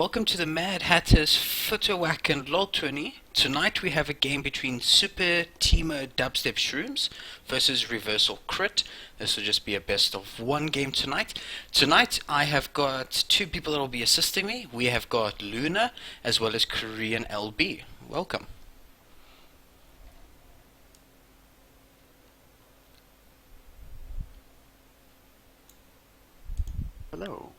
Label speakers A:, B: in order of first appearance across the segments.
A: Welcome to the Mad Hatter's Futterwacken LoL tourney. Tonight we have a game between SuperTeemoDubstepShrooms versus Reversal Crit. This will just be a best of one game tonight. Tonight I have got two people that will be assisting me. We have got Luna as well as Korean LB. Welcome.
B: Hello.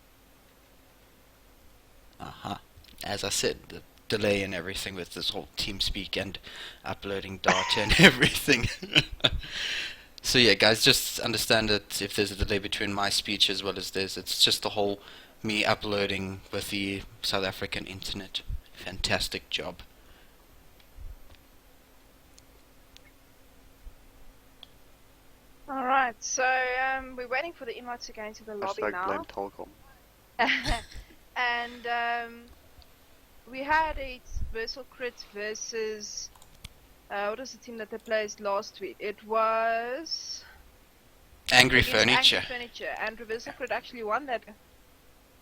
A: As I said, the delay and everything with this whole TeamSpeak and uploading data and everything. So yeah, guys, just understand that if there's a delay between my speech as well as this, it's just the whole me uploading with the South African internet. Fantastic job.
C: Alright, so we're waiting for the invite to go into the lobby
B: Hashtag
C: now.
B: blame Telkom.
C: And we had a Versal Crit versus what was the team that they played last week? It was
A: Angry
C: against
A: Furniture.
C: Angry Furniture, and Reversal Crit actually won that.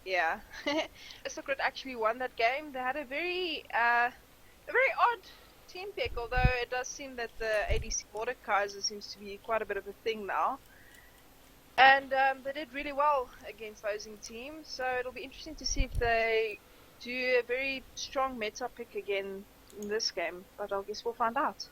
C: Yeah, Reversal Crit actually won that game. They had a very odd team pick, although it does seem that the ADC Mordekaiser seems to be quite a bit of a thing now. And they did really well against opposing teams, so it'll be interesting to see if they do a very strong meta pick again in this game, but I guess we'll find out.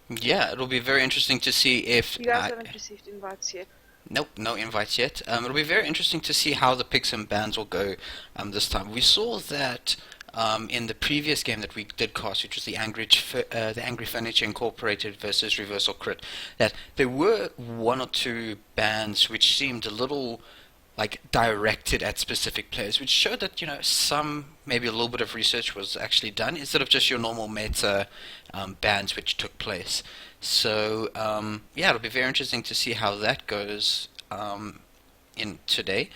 A: Yeah, it'll be very interesting to see if...
C: You guys haven't received invites yet.
A: Nope, no invites yet. It'll be very interesting to see how the picks and bans will go this time. We saw that in the previous game that we did cast, which was the Angry Furniture Incorporated versus Reversal Crit, that there were one or two bans which seemed a little like directed at specific players, which showed that, you know, maybe a little bit of research was actually done instead of just your normal meta bans which took place. So yeah, it'll be very interesting to see how that goes in today.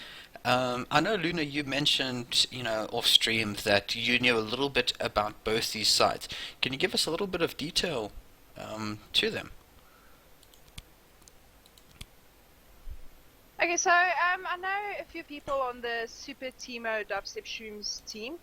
A: I know, Luna, you mentioned, you know, off stream that you knew a little bit about both these sides. Can you give us a little bit of detail to them?
C: Okay, so I know a few people on the SuperTeemoDubstepShrooms team.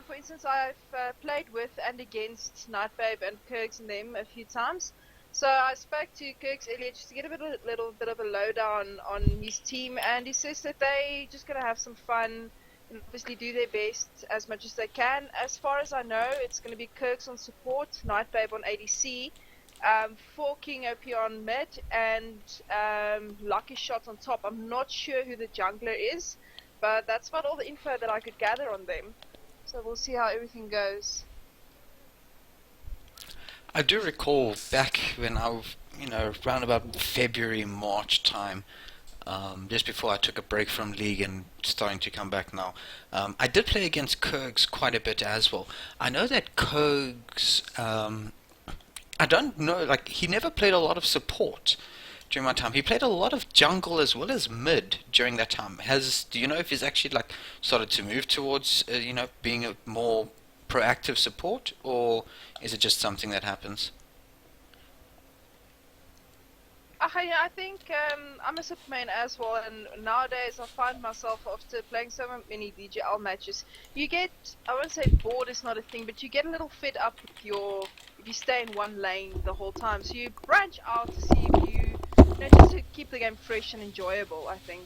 C: For instance, I've played with and against Nightbabe and Kirks and them a few times. So I spoke to Kirks earlier just to get a little bit of a lowdown on his team, and he says that they just gonna have some fun and obviously do their best as much as they can. As far as I know, it's gonna be Kirks on support, Nightbabe on ADC, King OP on mid, and Lucky Shot on top. I'm not sure who the jungler is, but that's about all the info that I could gather on them. So we'll see how everything goes.
A: I do recall back when I was, you know, around about February, March time, just before I took a break from League and starting to come back now, I did play against Kurgs quite a bit as well. I know that Kurgs, I don't know, like, he never played a lot of support during my time. He played a lot of jungle as well as mid during that time. Do you know if he's actually, like, started to move towards, you know, being a more proactive support, or is it just something that happens?
C: I think I'm a Superman as well, and nowadays I find myself after playing so many DGL matches, you get, I won't say bored is not a thing, but you get a little fed up with if you stay in one lane the whole time. So you branch out to see if you know, just to keep the game fresh and enjoyable, I think.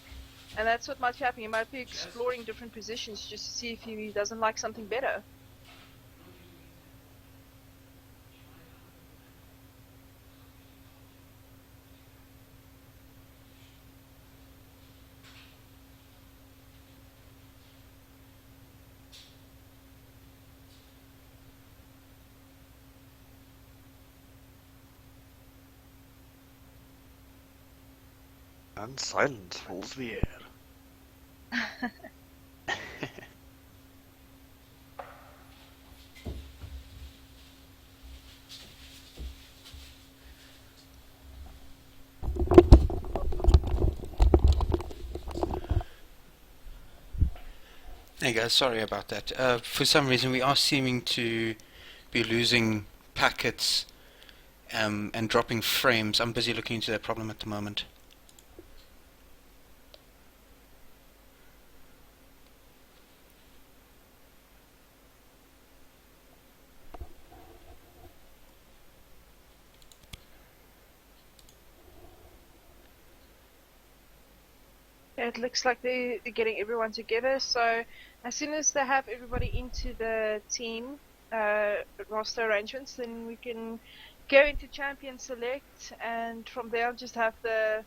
C: And that's what might happen. You might be exploring different positions just to see if he doesn't like something better.
B: And silence fills the air.
A: Hey guys, sorry about that. For some reason we are seeming to be losing packets and dropping frames. I'm busy looking into that problem at the moment.
C: it looks like they're getting everyone together. So as soon as they have everybody into the team roster arrangements, then we can go into champion select, and from there I'll just have the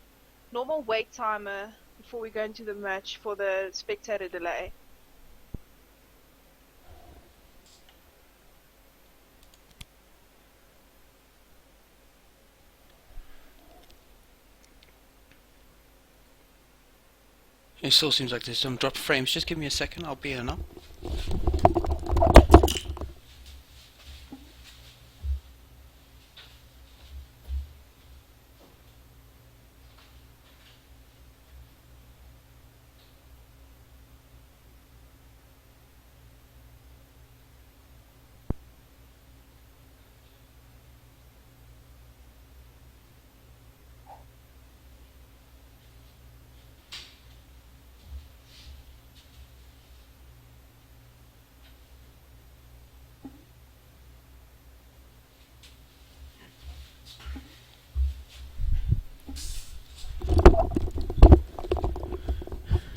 C: normal wait timer before we go into the match for the spectator delay.
A: It still seems like there's some drop frames. Just give me a second, I'll be here now.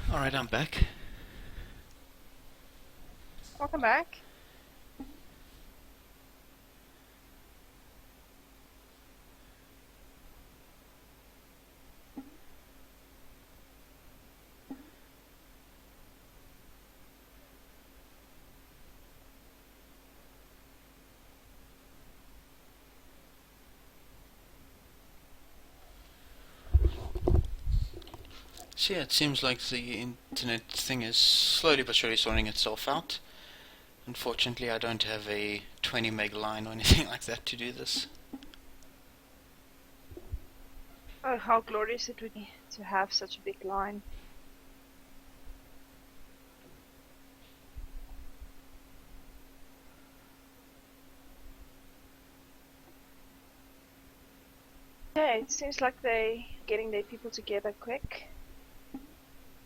A: Alright, I'm back.
C: Welcome back.
A: So yeah, it seems like the internet thing is slowly but surely sorting itself out. Unfortunately, I don't have a 20 meg line or anything like that to do this.
C: Oh, how glorious it would be to have such a big line. Yeah, it seems like they're getting their people together quick.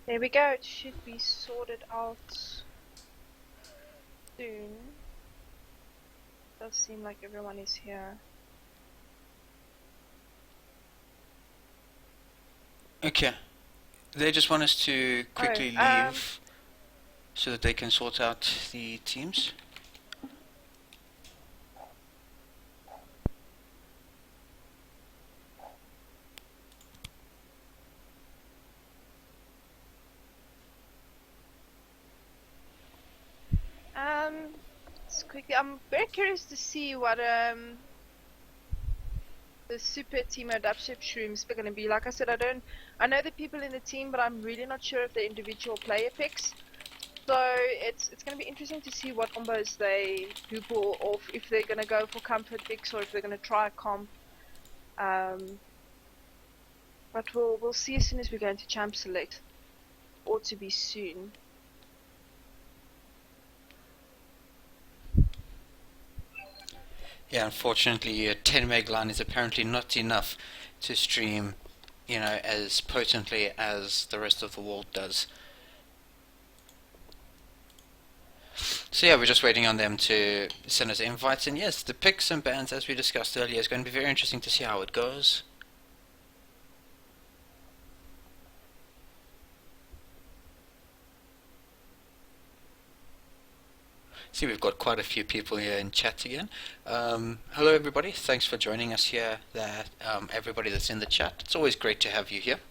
C: There we go, it should be sorted out soon. Does seem like everyone is here.
A: Okay. They just want us to quickly leave so that they can sort out the teams.
C: Just quickly, I'm very curious to see what the SuperTeemoDubstepShrooms are going to be. Like I said, I know the people in the team, but I'm really not sure of the individual player picks. So it's going to be interesting to see what combos they do pull off, if they're going to go for comfort picks or if they're going to try a comp. But we'll see as soon as we go into champ select. Ought to be soon.
A: Yeah, unfortunately, a 10 meg line is apparently not enough to stream, you know, as potently as the rest of the world does. So yeah, we're just waiting on them to send us invites, and yes, the picks and bans, as we discussed earlier, is going to be very interesting to see how it goes. See, we've got quite a few people here in chat again. Hello everybody, thanks for joining us here, everybody that's in the chat. It's always great to have you here.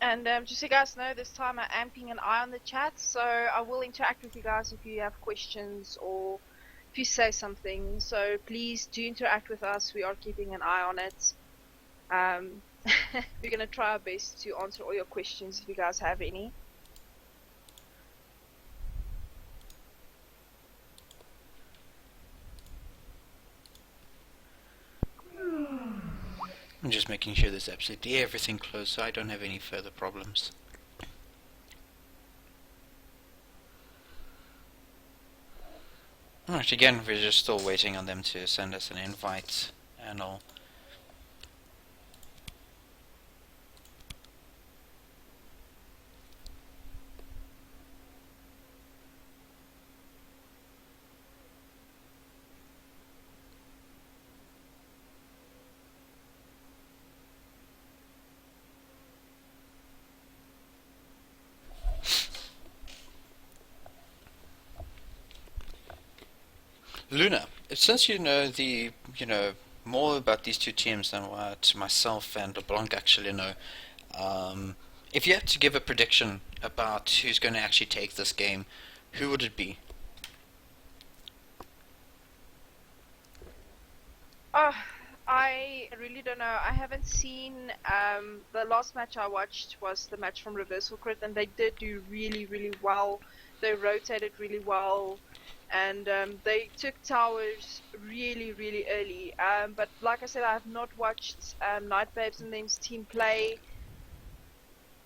C: And just so you guys know, this time I am keeping an eye on the chat, so I will interact with you guys if you have questions or if you say something. So please do interact with us, we are keeping an eye on it. We're going to try our best to answer all your questions if you guys have any.
A: I'm just making sure there's absolutely everything closed so I don't have any further problems. Alright, again, we're just still waiting on them to send us an invite and all. Luna, since you know more about these two teams than what myself and LeBlanc actually know, if you had to give a prediction about who's going to actually take this game, who would it be?
C: Oh, I really don't know. I haven't seen the last match I watched was the match from Reversal Crit, and they did do really, really well. They rotated really well, and they took towers really, really early. But like I said, I have not watched Night Babes and them's team play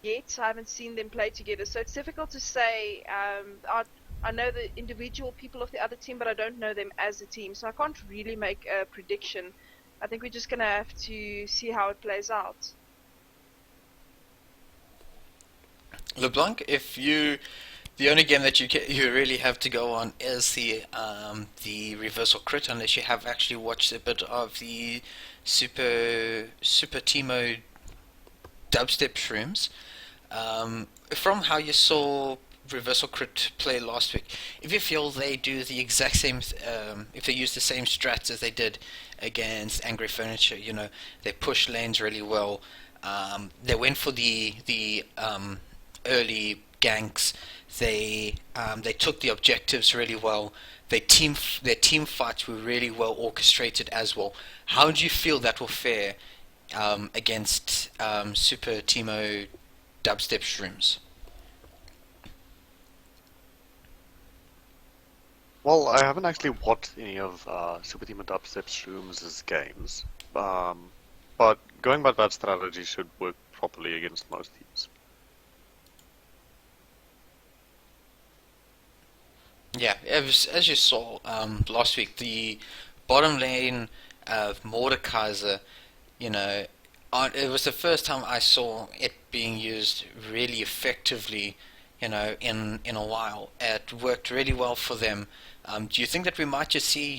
C: yet. I haven't seen them play together, so it's difficult to say. I know the individual people of the other team, but I don't know them as a team, so I can't really make a prediction. I think we're just gonna have to see how it plays out.
A: LeBlanc, the only game that you really have to go on is the Reversal Crit, unless you have actually watched a bit of the Super Timo Dubstep Shrooms. From how you saw Reversal Crit play last week, if you feel they do the exact same, if they use the same strats as they did against Angry Furniture, they push lanes really well. They went for the early ganks. They took the objectives really well. Their team fights were really well orchestrated as well. How do you feel that will fare against Super Timo Dubstep Shrooms?
B: Well, I haven't actually watched any of SuperTeemoDubstepShrooms' games, but going by that strategy should work properly against most teams.
A: Yeah, as you saw last week, the bottom lane of Mordekaiser, it was the first time I saw it being used really effectively, in a while. It worked really well for them. Do you think that we might just see,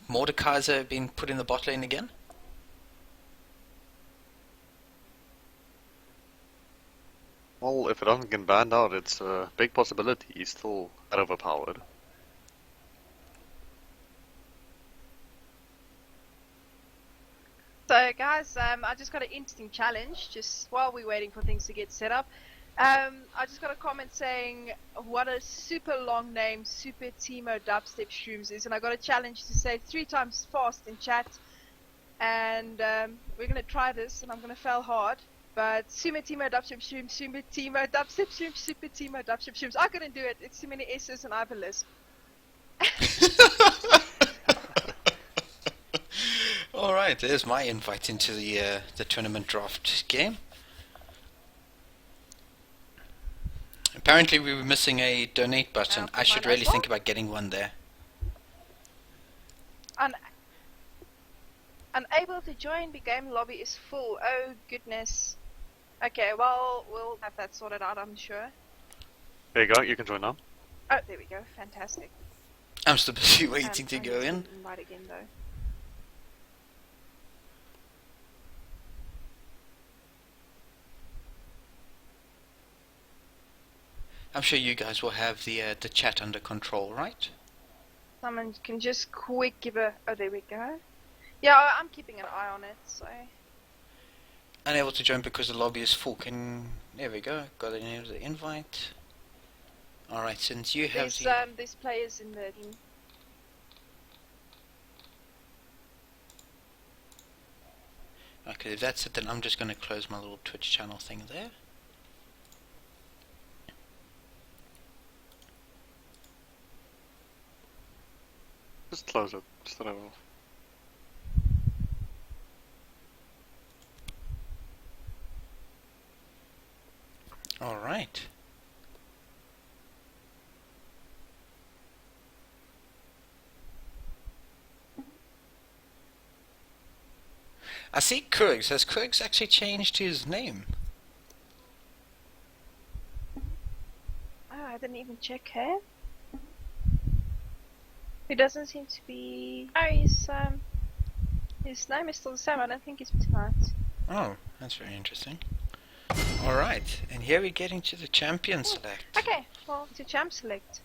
A: Mordekaiser being put in the bot lane again?
B: Well, if it doesn't get banned out, it's a big possibility. He's still that overpowered.
C: So guys, I just got an interesting challenge just while we're waiting for things to get set up. I just got a comment saying what a super long name Super Timo Dubstep Shrooms is, and I got a challenge to say 3 times fast in chat, and we're gonna try this, and I'm gonna fail hard. But Super Timo Dubstep Shrooms, Super Timo Dubstep Shrooms, Super Timo Dubstep Shrooms. I couldn't do it. It's too many S's and I have a lisp.
A: All right, there's my invite into the tournament draft game. Apparently, we were missing a donate button. I should really think about getting one there.
C: Unable to join, the game lobby is full. Oh goodness. Okay, well, we'll have that sorted out, I'm sure.
B: There you go, you can join now.
C: Oh, there we go. Fantastic.
A: I'm still busy waiting to go in.
C: Invite again, though.
A: I'm sure you guys will have the chat under control, right?
C: Someone can just quick give a... Oh, there we go. Yeah, I'm keeping an eye on it, so...
A: Unable to join because the lobby is full. There we go. Got the invite. Alright, since you have
C: there's players in the team.
A: Okay, if that's it, then I'm just going to close my little Twitch channel thing there.
B: Just close it. Start over.
A: Alright. I see Kurgs. Has Kurgs actually changed his name?
C: Oh, I didn't even check her. He doesn't seem to be... Oh, his name is still the same. I don't think he's tonight.
A: Oh, that's very interesting. Alright, and here we're getting to the champion select.
C: Okay, well, to champ select.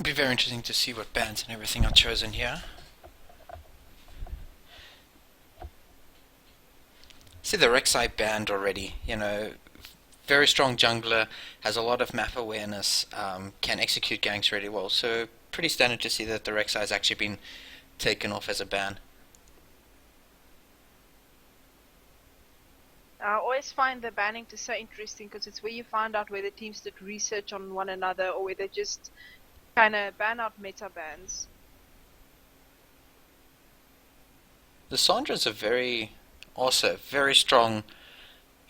A: be very interesting to see what bands and everything are chosen here. See the Rek'Sai band already, very strong jungler, has a lot of map awareness, can execute ganks really well, so pretty standard to see that the Rek'Sai has actually been taken off as a ban.
C: I always find the banning to so interesting because it's where you find out whether teams did research on one another or whether just kind of ban out meta bans.
A: The Sandra's a very strong,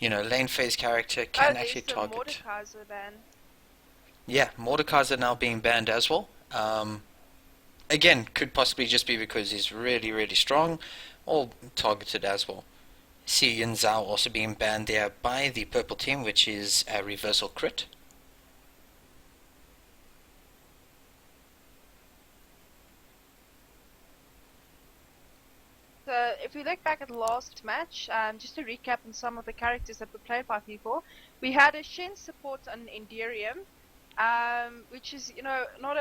A: lane phase character, can actually target.
C: Mordekaiser ban.
A: Yeah, Mordekaiser now being banned as well. Again, could possibly just be because he's really, really strong, or targeted as well. See Yin Zhao also being banned there by the purple team, which is a reversal crit.
C: So if we look back at the last match, just to recap on some of the characters that were played by people, we had a Shen support on Enderium, which is not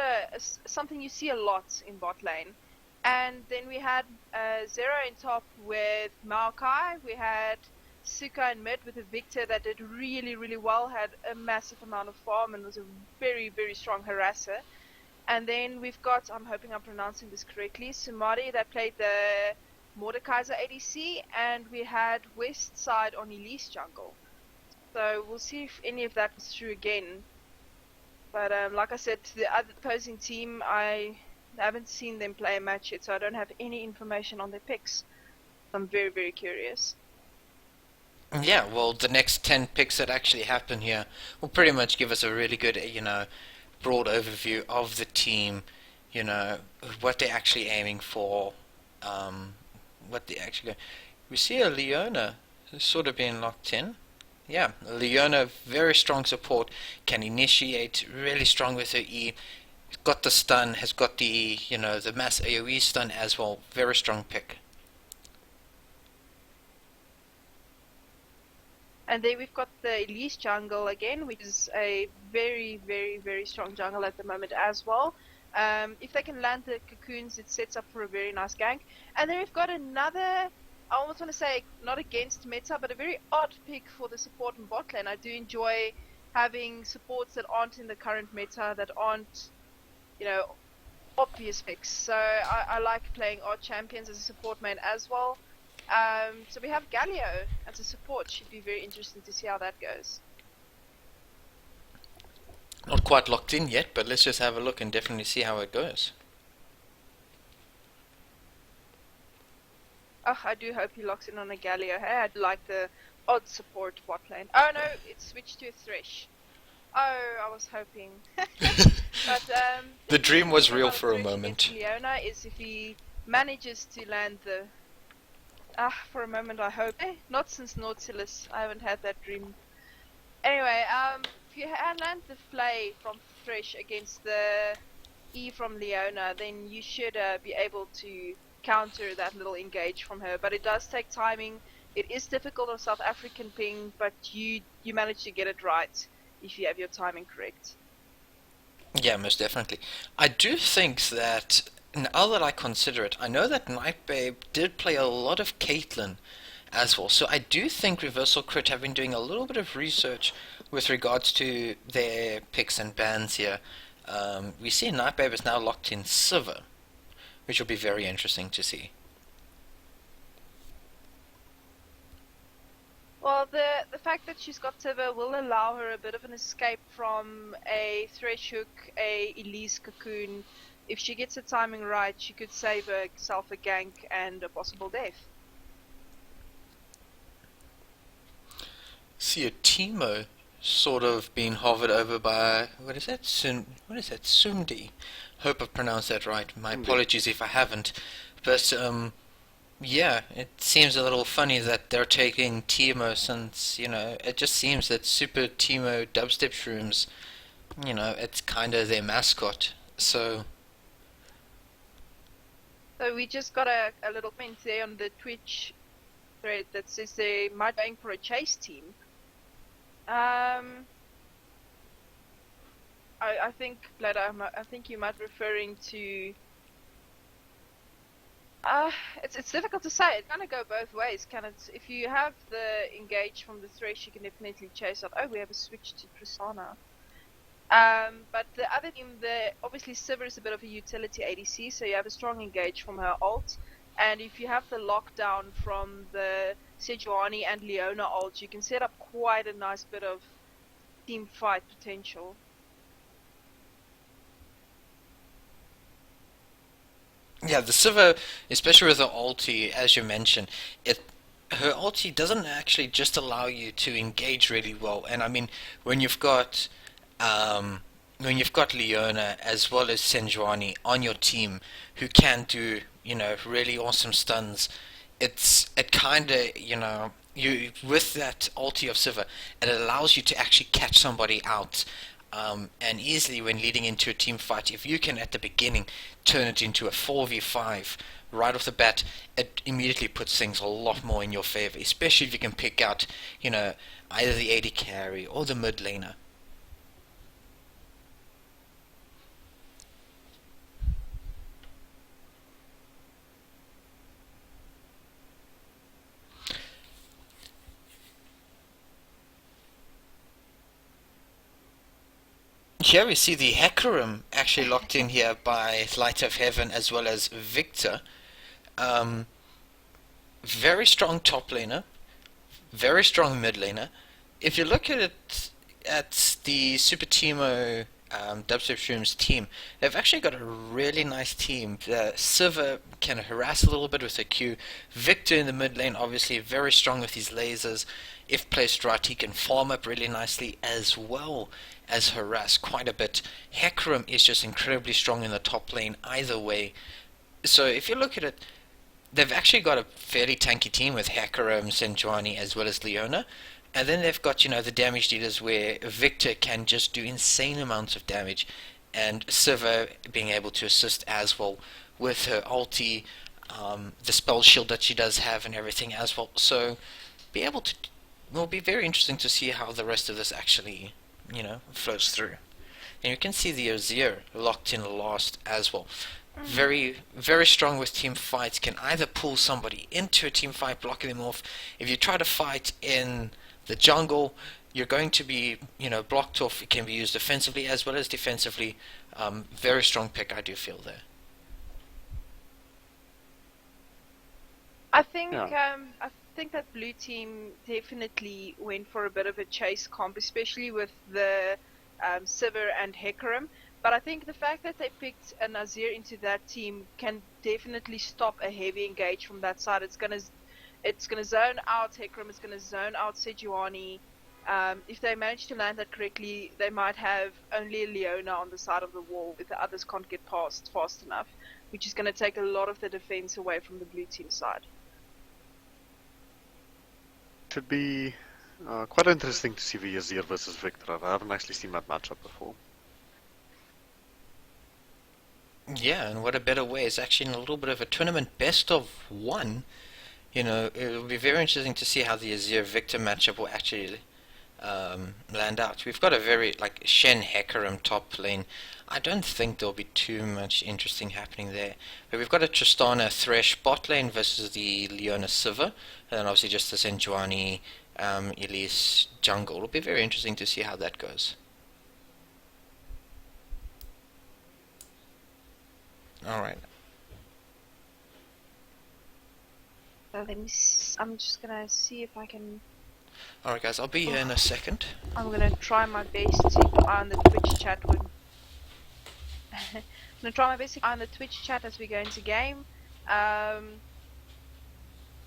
C: something you see a lot in bot lane. And then we had Zero in top with Maokai. We had Suka in mid with a Victor that did really, really well, had a massive amount of farm and was a very, very strong harasser. And then we've got, I'm hoping I'm pronouncing this correctly, Sumari that played the Mordekaiser ADC, and we had West Side on Elise jungle. So we'll see if any of that was true again. But like I said, the other opposing team, I haven't seen them play a match yet, so I don't have any information on their picks. I'm very, very curious.
A: Yeah, well, the next 10 picks that actually happen here will pretty much give us a really good, broad overview of the team, what they're actually aiming for, what they actually go. We see a Leona sort of being locked in. Yeah, Leona, very strong support, can initiate, really strong with her E, got the stun, has got the, the mass AoE stun as well, very strong pick.
C: And then we've got the Elise jungle again, which is a very, very, very strong jungle at the moment as well. If they can land the cocoons, it sets up for a very nice gank. And then we've got another, I almost want to say, not against meta, but a very odd pick for the support and bot lane. I do enjoy having supports that aren't in the current meta, that aren't, obvious picks. So I like playing odd champions as a support main as well. So we have Galio as a support. Should be very interesting to see how that goes.
A: Not quite locked in yet, but let's just have a look and definitely see how it goes.
C: Oh, I do hope he locks in on a Galio. Hey, I'd like the odd support bot lane. Oh no, it's switched to a Thresh. Oh, I was hoping. But
A: the dream was real for a moment.
C: Leona is if he manages to land the. For a moment I hope. Not since Nautilus, I haven't had that dream. Anyway, if you land the Flay from Thresh against the E from Leona, then you should be able to counter that little engage from her. But it does take timing. It is difficult on South African ping, but you manage to get it right if you have your timing correct.
A: Yeah, most definitely. I do think that, now that I consider it, I know that Nightbabe did play a lot of Caitlyn as well, so I do think Reversal Crit have been doing a little bit of research with regards to their picks and bans here. We see Nightbabe is now locked in Sivir, which will be very interesting to see.
C: Well, the fact that she's got Sivir will allow her a bit of an escape from a Thresh hook, a Elise cocoon. If she gets the timing right, she could save herself a gank and a possible death.
A: See a Teemo sort of being hovered over by, what is that? Sundi. Hope I've pronounced that right. My apologies if I haven't. But yeah, it seems a little funny that they're taking Teemo since, it just seems that SuperTeemoDubstepShrooms, it's kind of their mascot. So
C: we just got a little comment there on the Twitch thread that says they might be going for a chase team. I think, Blada, I think you might be referring to. It's difficult to say. It kind of go both ways. Can it? If you have the engage from the thresh, you can definitely chase out. Oh, we have a switch to Tristana. But the other team, obviously Sivir is a bit of a utility ADC, so you have a strong engage from her ult. And if you have the lockdown from the Sejuani and Leona ult, you can set up quite a nice bit of team fight potential.
A: Yeah, the Sivir, especially with the ulti, as you mentioned, her ulti doesn't actually just allow you to engage really well. And I mean, when you've got Leona as well as Sejuani on your team who can do, really awesome stuns, it kind of, you with that ulti of Sivir, it allows you to actually catch somebody out. And easily when leading into a team fight, if you can at the beginning turn it into a 4v5 right off the bat, it immediately puts things a lot more in your favor, especially if you can pick out, either the AD carry or the mid laner. Here we see the Hecarim actually locked in here by Light of Heaven as well as Victor. Very strong top laner, very strong mid laner. If you look at it at the Super Teemo DubstepShrooms team, they've actually got a really nice team. Sivir can harass a little bit with her Q. Victor in the mid lane, obviously very strong with his lasers. If placed right, he can farm up really nicely as well as harass quite a bit. Hecarim is just incredibly strong in the top lane either way. So if you look at it, they've actually got a fairly tanky team with Hecarim, Sejuani as well as Leona. And then they've got, the damage dealers where Victor can just do insane amounts of damage, and Sivir being able to assist as well with her ulti, the spell shield that she does have and everything as well. So will be very interesting to see how the rest of this actually, flows through. And you can see the Azir locked in last as well. Very, very strong with team fights, can either pull somebody into a team fight, blocking them off. If you try to fight in the jungle, you're going to be, blocked off. It can be used offensively as well as defensively. Very strong pick, I do feel there.
C: I think that blue team definitely went for a bit of a chase comp, especially with the Sivir and Hecarim. But I think the fact that they picked a Nazir into that team can definitely stop a heavy engage from that side. It's gonna zone out Hecarim. It's gonna zone out Sejuani. If they manage to land that correctly, they might have only Leona on the side of the wall if the others can't get past fast enough, which is going to take a lot of the defense away from the blue team side.
B: Should be quite interesting to see the Azir versus Victor. I haven't actually seen that matchup before.
A: Yeah, and what a better way. It's actually in a little bit of a tournament best of one. It'll be very interesting to see how the Azir Victor matchup will actually land out. We've got a very, Shen Hecarim top lane. I don't think there'll be too much interesting happening there. But we've got a Tristana Thresh bot lane versus the Leona Sivir. And then obviously just the Sejuani Elise jungle. It'll be very interesting to see how that goes. Alright.
C: I'm just gonna see if I can.
A: Alright guys, I'll be here in a second.
C: I'm gonna try my best to keep an eye on the Twitch chat when I'm gonna try my best to keep an eye on the Twitch chat as we go into game.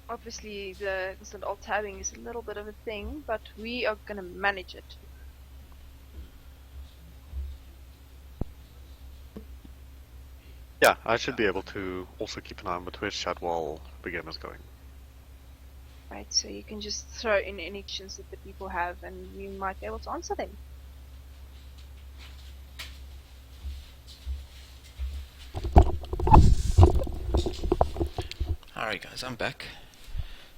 C: Obviously the instant alt tabbing is a little bit of a thing, but we are gonna manage it.
B: Yeah, I should be able to also keep an eye on the Twitch chat while the game is going.
C: Right, so you can just throw in any questions that the people have and we might be able to answer them.
A: Alright guys, I'm back.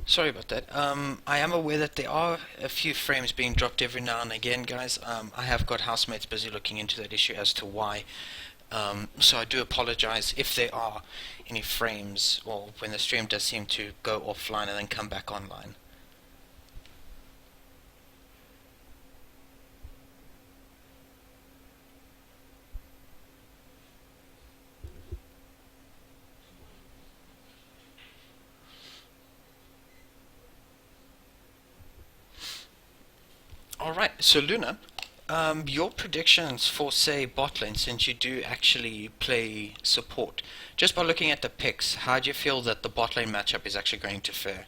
A: Sorry about that. I am aware that there are a few frames being dropped every now and again, guys. I have got housemates busy looking into that issue as to why. So I do apologize if there are any frames, or when the stream does seem to go offline and then come back online. Alright, so Luna, your predictions for, say, bot lane, since you do actually play support, just by looking at the picks, how do you feel that the bot lane matchup is actually going to fare?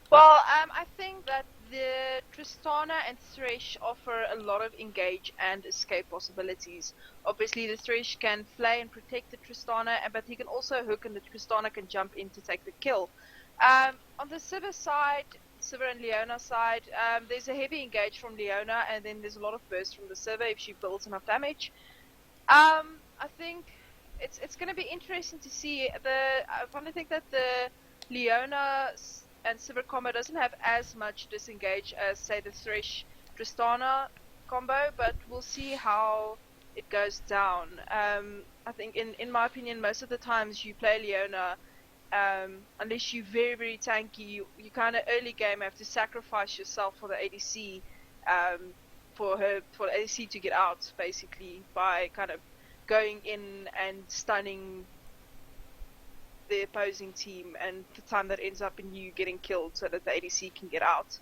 C: Well, I think that the Tristana and Thresh offer a lot of engage and escape possibilities. Obviously, the Thresh can flay and protect the Tristana, but he can also hook and the Tristana can jump in to take the kill. On the Sivir side, Sivir and Leona side, there's a heavy engage from Leona, and then there's a lot of burst from the Sivir if she builds enough damage. I think it's going to be interesting to see. I kind of think that the Leona and Sivir combo doesn't have as much disengage as, say, the Thresh Tristana combo, but we'll see how it goes down. I think, in my opinion, most of the times you play Leona, unless you're very, very tanky, you kind of early game have to sacrifice yourself for the ADC, for the ADC to get out, basically, by kind of going in and stunning the opposing team, and the time that ends up in you getting killed so that the ADC can get out.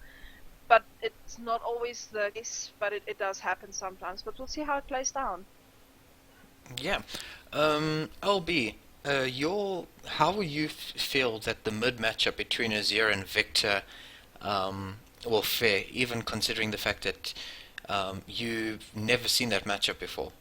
C: But it's not always the case, but it does happen sometimes. But we'll see how it plays down.
A: Yeah. LB, how will you feel that the mid matchup between Azir and Victor will fare, even considering the fact that you've never seen that matchup before?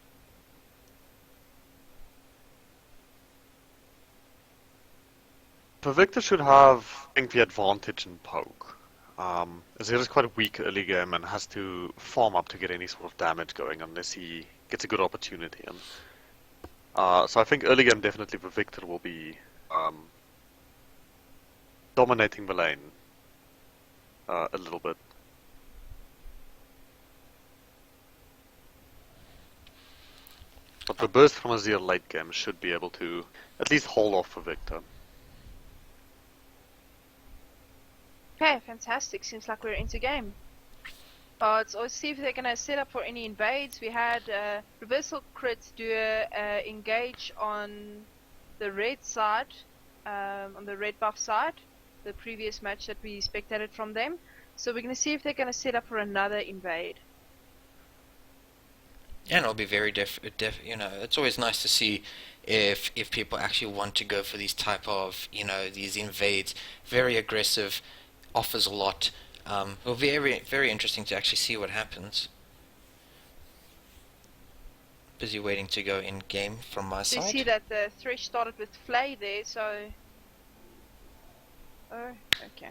B: So Victor should have, I think, the advantage in poke. Azir is quite a weak early game and has to farm up to get any sort of damage going unless he gets a good opportunity. And so I think early game definitely for Victor will be dominating the lane a little bit. But the burst from Azir late game should be able to at least hold off for Victor.
C: Okay, fantastic. Seems like we're into game. Let's always see if they're going to set up for any invades. We had Reversal Crit do a engage on the red side, on the red buff side, the previous match that we spectated from them. So we're going to see if they're going to set up for another invade.
A: Yeah, and it'll be very it's always nice to see if people actually want to go for these type of, these invades, very aggressive, offers a lot. It'll be very, very interesting to actually see what happens. Busy waiting to go in game from my side.
C: You see that the Thresh started with Flay there, so... Oh, okay.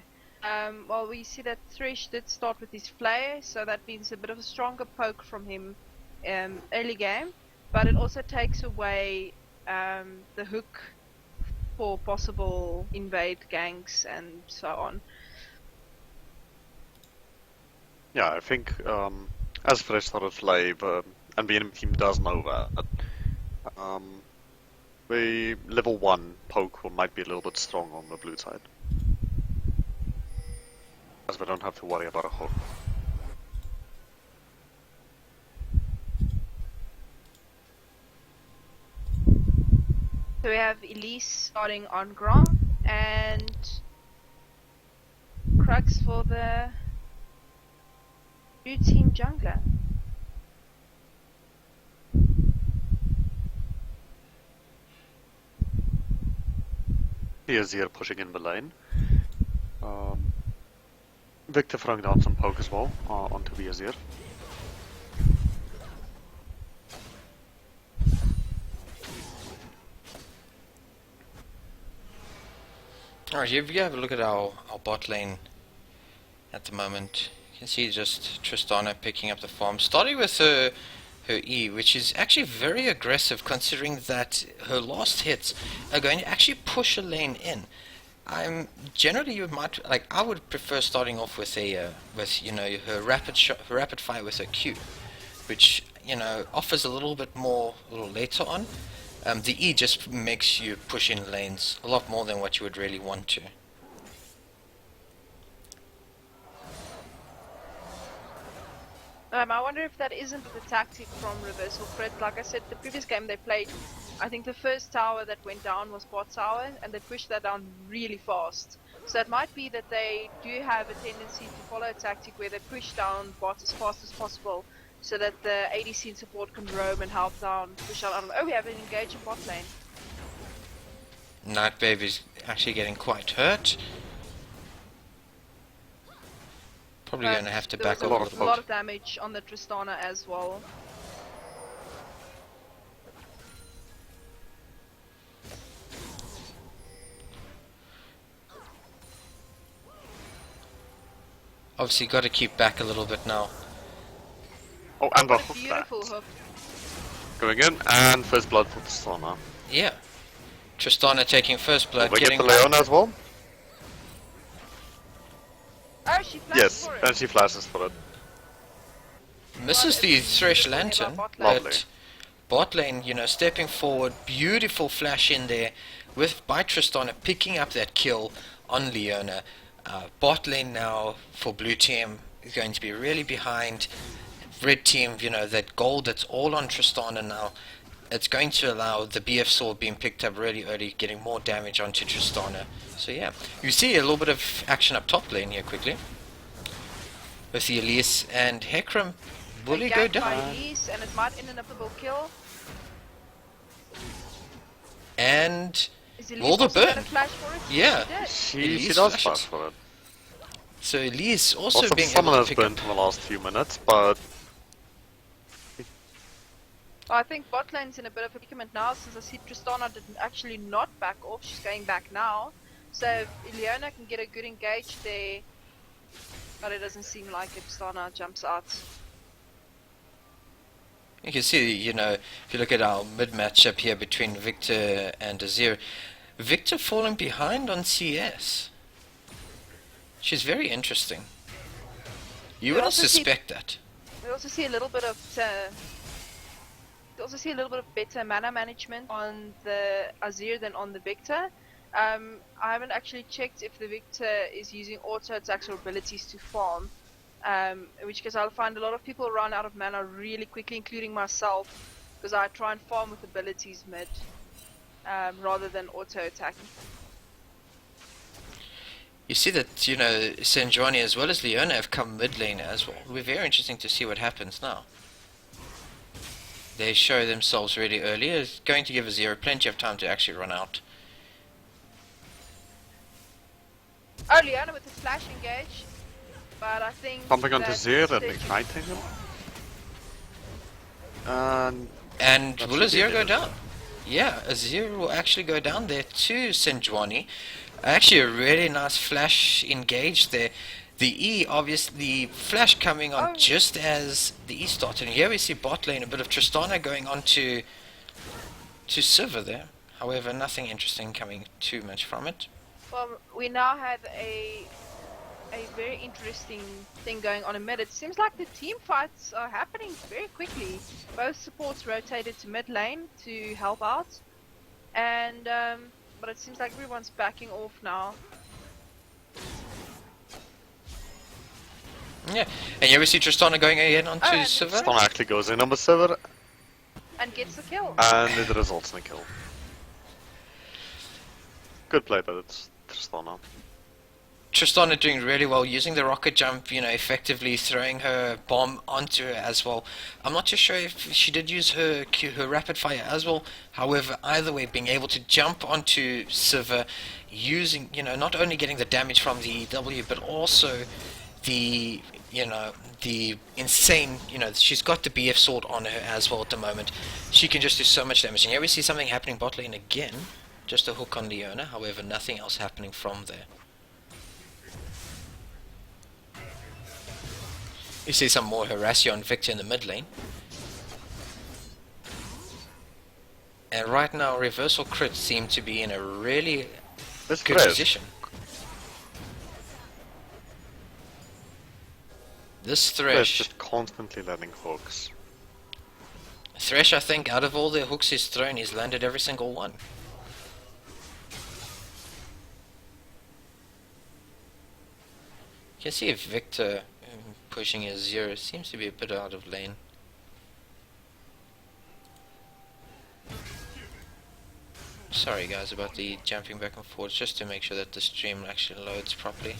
C: Well, we see that Thresh did start with his Flay, so that means a bit of a stronger poke from him early game, but it also takes away the hook for possible invade ganks and so on.
B: Yeah, I think as Fresh started Flay, and the enemy team does know that, the level 1 poke might be a little bit strong on the blue side. As we don't have to worry about a hook.
C: So we have Elise starting on Grand, and Crux for the blue team jungler.
B: Here's here pushing in the lane. Victor throwing down some poke as well onto the Azir.
A: Alright, if you have a look at our bot lane at the moment, you can see just Tristana picking up the farm. Starting with her her E, which is actually very aggressive considering that her last hits are going to actually push a lane in. Generally you might like I would prefer starting off with a with her rapid fire with her Q, which offers a little bit more a little later on. The E just makes you push in lanes a lot more than what you would really want to.
C: I wonder if that isn't the tactic from Reversal Crit. Like I said, the previous game they played, I think the first tower that went down was bot tower, and they pushed that down really fast. So it might be that they do have a tendency to follow a tactic where they push down bot as fast as possible, so that the ADC and support can roam and help down, push out. Oh, we have an engage in bot lane.
A: Nightbabe is actually getting quite hurt. Probably going to have to back
C: a
A: up a
C: lot of damage on the Tristana as well.
A: Obviously got to keep back a little bit now.
B: Oh, and
C: What a beautiful hook.
B: Going in, and first blood for Tristana.
A: Yeah. Tristana taking first blood,
B: Will we
A: getting
B: get the Leona as well?
C: Oh, she flashed
B: Yes,
C: for it.
B: and she flashes for it.
A: misses the Thresh Lantern,
C: bot
B: lane.
A: but bot lane, stepping forward, beautiful flash in there by Tristana picking up that kill on Leona. Bot lane now for blue team is going to be really behind. Red team, that gold that's all on Tristana now. It's going to allow the BF sword being picked up really early, getting more damage onto Tristana. So yeah, you see a little bit of action up top lane here quickly. With the Elise and Hecarim. Will he go down?
C: By Elise, and it might end an uppable kill.
A: And
C: Is Elise
A: will the
C: also gonna
A: burn?
C: flash for it?
A: Yeah.
C: She did.
B: She
A: Elise
B: does
A: flashes.
B: flash for it.
A: So Elise also
B: Also,
A: being
B: someone
A: able
B: has
A: to pick
B: burned
A: up.
B: in the last few minutes, but
C: Well, I think bot lane's in a bit of a predicament now, since I see Tristana did actually not back off. She's going back now. So if Leona can get a good engage there, but it doesn't seem like it. Tristana jumps out.
A: You can see, if you look at our mid matchup here between Victor and Azir, Victor falling behind on CS. She's very interesting. You
C: We
A: wouldn't
C: also see-
A: suspect that.
C: We also see a little bit of better mana management on the Azir than on the Victor. I haven't actually checked if the Victor is using auto attacks or abilities to farm. In which case I'll find a lot of people run out of mana really quickly, including myself, because I try and farm with abilities mid rather than auto attacking.
A: You see that, Senjuani as well as Leona have come mid lane as well. It'll be very interesting to see what happens now. They show themselves really early. It's going to give Azir plenty of time to actually run out.
C: Oh, Leona with the flash engage, but I think
B: pumping onto
C: that
B: Zir and
C: Stitch-
B: igniting him.
A: And
B: That
A: will
B: should be
A: Azir go
B: it.
A: down? Yeah, Azir will actually go down there to Senjuani. Actually, a really nice flash engage there. The E, obviously, flash coming on just as the E started. And here we see bot lane, a bit of Tristana going on to Sivir there. However, nothing interesting coming too much from it.
C: Well, we now have a very interesting thing going on in mid. It seems like the team fights are happening very quickly. Both supports rotated to mid lane to help out, and but it seems like everyone's backing off now.
A: Yeah, and here we see Tristana going again onto
C: and
A: Sivir.
B: Stun actually goes in on the Sivir,
C: And gets the kill.
B: and it results in a kill. Good play, but it's Tristana.
A: Tristana doing really well, using the rocket jump, effectively throwing her bomb onto her as well. I'm not too sure if she did use her rapid fire as well. However, either way, being able to jump onto Sivir, using, not only getting the damage from the EW, but also the insane, she's got the BF sword on her as well at the moment. She can just do so much damage. And here we see something happening bot lane again. Just a hook on Leona, however, nothing else happening from there. You see some more Horacio and Victor in the mid lane. And right now, reversal crits seem to be in a really
B: This
A: good
B: Thresh,
A: position. This
B: Thresh
A: Thresh,
B: just constantly landing hooks.
A: Thresh, I think, out of all the hooks he's thrown, he's landed every single one. You can see if Victor pushing his 0 seems to be a bit out of lane. Sorry guys about the jumping back and forth, just to make sure that the stream actually loads properly.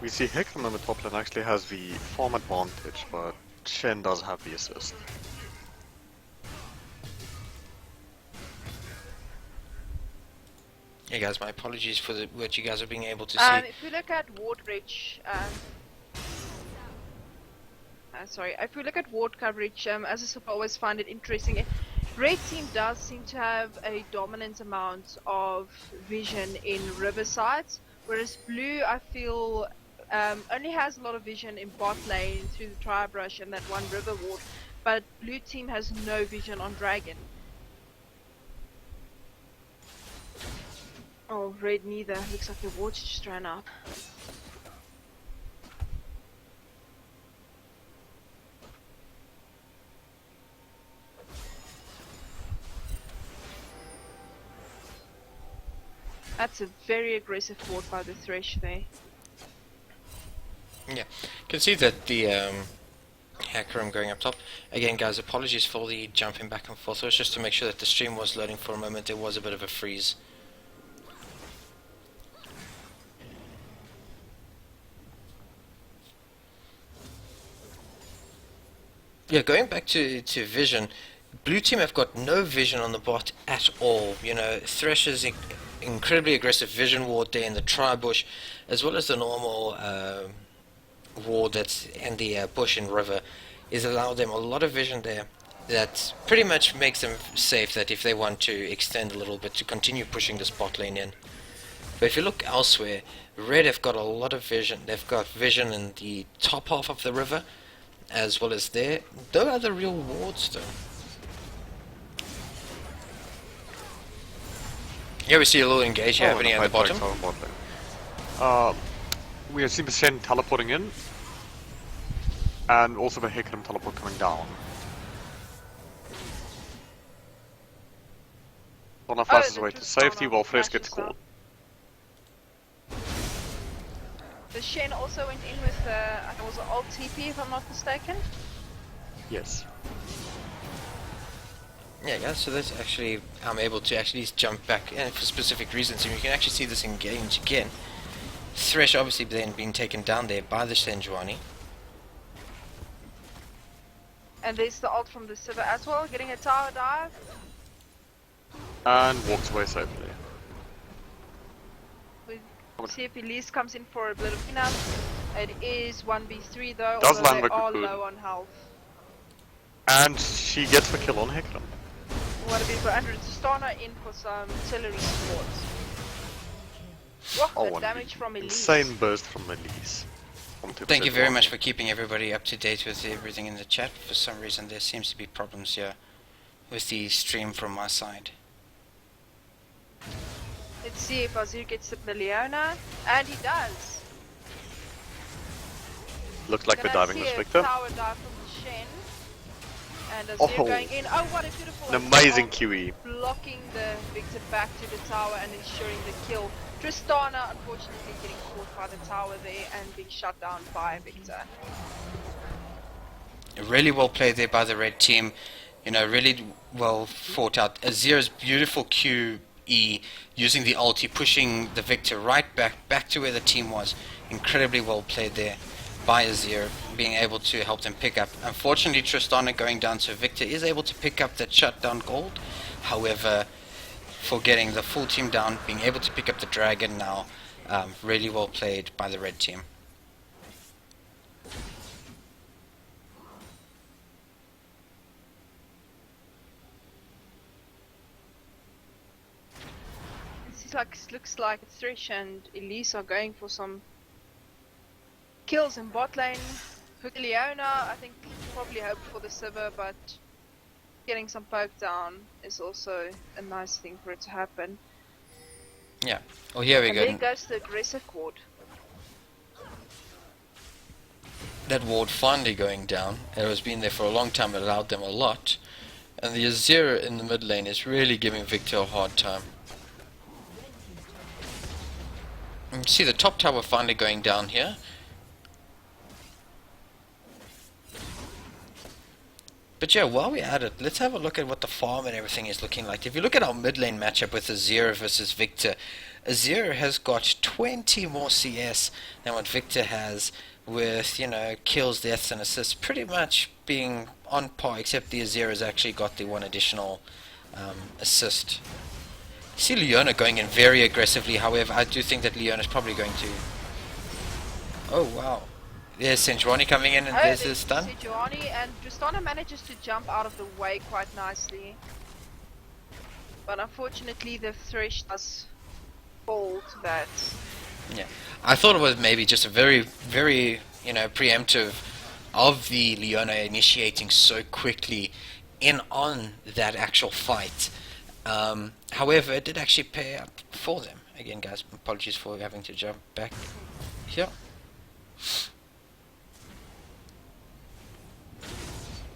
B: We see Hekram on the top lane actually has the farm advantage, but Shen does have the assist.
A: Hey guys, my apologies for what you guys are being able to see.
C: If we look at ward reach, sorry, if we look at ward coverage, as a super, I always find it interesting. Red team does seem to have a dominant amount of vision in river sides, whereas blue, I feel, only has a lot of vision in bot lane through the tri-brush and that one river ward, but blue team has no vision on dragon. Oh, red neither. Looks like the water just ran out. That's a very aggressive ward by the Thresh there.
A: Yeah, you can see that the Hackerum going up top. Again guys, apologies for the jumping back and forth. It was just to make sure that the stream was loading for a moment. There was a bit of a freeze. Yeah, going back to vision, blue team have got no vision on the bot at all. You know, Thresh's incredibly aggressive vision ward there in the tri-bush, as well as the normal ward that's in the bush and river, is allowed them a lot of vision there. That pretty much makes them safe that if they want to extend a little bit to continue pushing this bot lane in. But if you look elsewhere, red have got a lot of vision. They've got vision in the top half of the river, as well as there. Those are the real wards though. Yeah, we see a little engage happening at the bottom.
B: We have seen the Shen teleporting in, and also the Hekram teleport coming down. On our fastest way to safety while Thresh gets caught.
C: The Shen also went in with, I think it was an alt TP if I'm not mistaken.
B: Yes.
A: Yeah guys, so that's actually, I'm able to actually jump back for specific reasons, and you can actually see this engage again. Thresh obviously then being taken down there by the Senjuani.
C: And there's the alt from the Sivir as well, getting a tower dive.
B: And walks away safely.
C: We'll see if Elise comes in for a bit of cleanup. It is 1v3 though,
B: Does
C: although
B: land
C: they
B: the
C: are
B: cocoon.
C: low on health.
B: And she gets the kill on Hekram.
C: What a beautiful Andrew Tristana in for some artillery support. Wow, the damage from Elise.
B: Insane burst from Elise.
A: Thank you very much for keeping everybody up to date with everything in the chat. For some reason there seems to be problems here with the stream from my side.
C: Let's see if Azir gets the Leona, and he does.
B: Looks like we're diving this
C: a
B: Victor.
C: Tower dive from the Shen. And Azir going in. Oh, what a beautiful
B: An amazing QE.
C: Blocking the Victor back to the tower and ensuring the kill. Tristana unfortunately getting caught by the tower there and being shut down by Victor.
A: Really well played there by the red team. You know, really well fought out. Azir's beautiful QE using the ulti, pushing the Victor right back to where the team was. Incredibly well played there by Azir, being able to help them pick up. Unfortunately, Tristana going down, so Victor is able to pick up that shutdown gold. However, for getting the full team down, being able to pick up the dragon now, really well played by the red team.
C: Looks like Thresh and Elise are going for some kills in bot lane. Hook Leona, I think probably hoped for the Sivir, but getting some poke down is also a nice thing for it to happen.
A: Yeah. Oh, here we
C: And
A: go.
C: there goes the aggressive ward.
A: That ward finally going down. It has been there for a long time. It allowed them a lot. And the Azera in the mid lane is really giving Victor a hard time. And you see the top tower finally going down here. But yeah, while we're at it, let's have a look at what the farm and everything is looking like. If you look at our mid lane matchup with Azera versus Victor, Azera has got 20 more CS than what Victor has, with, you know, kills, deaths and assists pretty much being on par, except the Azera has actually got the one additional assist. See Leona going in very aggressively, however, I do think that Leona's probably going to... Oh wow. There's Sejuani coming in and there's his stun.
C: Sejuani, and Tristana manages to jump out of the way quite nicely. But unfortunately the Thresh does fall to that.
A: Yeah. I thought it was maybe just a very, very, you know, preemptive of the Leona initiating so quickly in on that actual fight. However, it did actually pay up for them. Again, guys, apologies for having to jump back here.